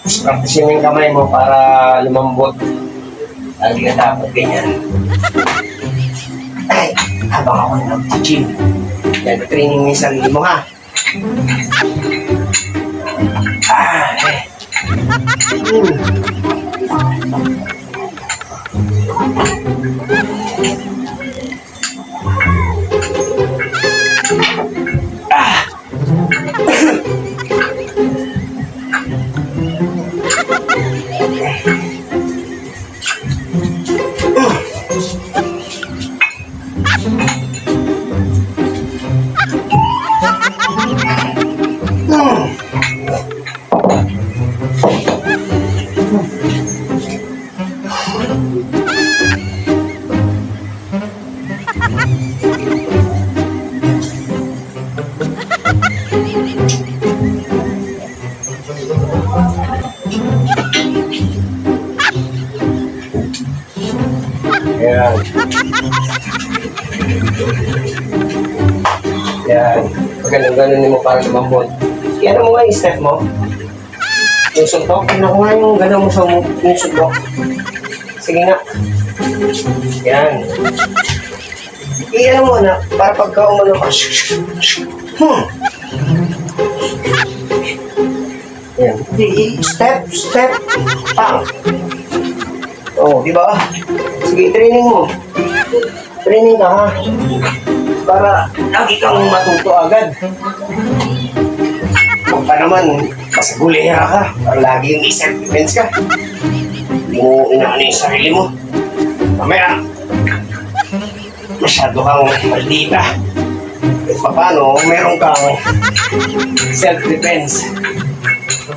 Practice mo yung kamay mo para lumambot. Lagi ka dapat ganyan. Ay, habang ako nag-gym. Yan, training mo yung sarili mo, ha? Yan. Yan. Ganun-ganun mo para lumambot. Yan mo nga yung step mo. Yung suntok. Tignan ko nga yung gano'n mo sa yung suntok. Sige nga. Yan. Iyan mo na para pagka umano ka. Yan. Step. Pang. Oh, di ba? Sige, training mo. Training ka, ha? Para lagi kang matuto agad. Kung pa naman, pasagulera ka. Para lagi yung self-defense ka. Hindi mo inaano yung sarili mo. Mamaya, masyado kang maldita. At paano, meron kang self-defense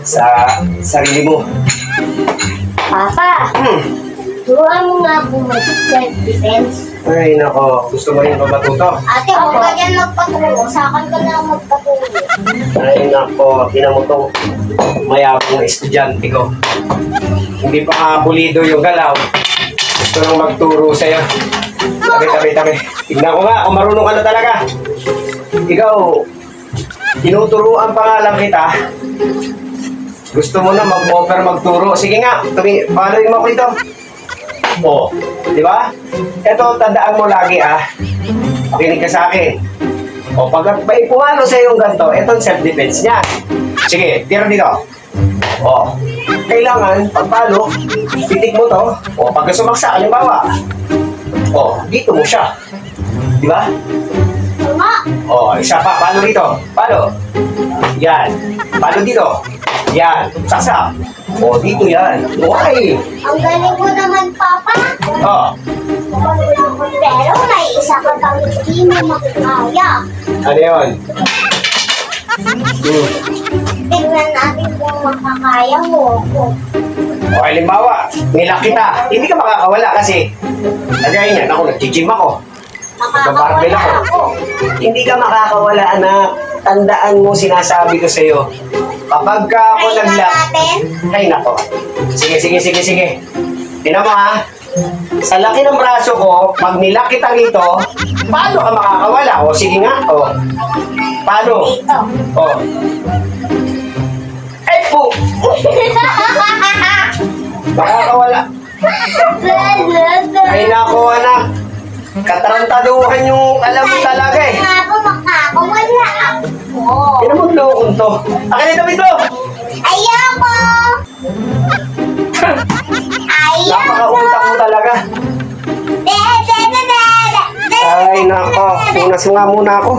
sa sarili mo. Papa! Turuan mo nga po mag-self-defense. Ay, nako. Gusto mo yung pamatuto? Ate, huwag ka dyan magpatulong. Sa akin ka na magpatulong. Ay, nako. Tinan mo itong mayabong na estudyante ko. Hindi pa nga pulido yung galaw. Gusto nang magturo sa'yo. Tabi. Tignan ko nga kung marunong ka na talaga. Ikaw, tinuturuan pa nga lang kita. Gusto mo na mag-offer magturo. Sige nga, paano mo ako ito? O, di ba? Ito, tandaan mo lagi, makinig ka sa akin. O, pag may pumalo sa yung ganito, ito self-defense niya. Sige, tira dito. O, kailangan, pagpalo, titik mo to. O, pag sumaksa, halimbawa. O, dito mo siya. Di ba? O, isa pa, palo dito. Palo. Yan. Palo dito. Yan. Saksa. O, dito yan. Why? Ang galing mo naman, Papa. O. Pero may isa ka pang hindi mo makakaya. Ano yun? Tingnan natin kung makakaya mo. O, halimbawa, nilak kita. Hindi ka makakawala kasi lagay niyan, ako nag-gym ako. Makakawala ako. Hindi ka makakawala, anak. Tandaan mo, sinasabi ko sa'yo. Kapag ka ako nag-lock... Ay, nako. Sige. Tingnan mo, ha? Sa laki ng braso ko, pag nilak kita rito, paano ka makakawala? O, sige nga. O. Paano? Dito. O. Ay, po! Makakawala. Ay, nako, anak. Katarantaduhan yung alam mo talaga, eh. Nga po, makakawala ako. Pinamagloon to. Akin ito! Ayoko! Napaka-utang mo talaga. Ay, nako. Unas nga muna ako.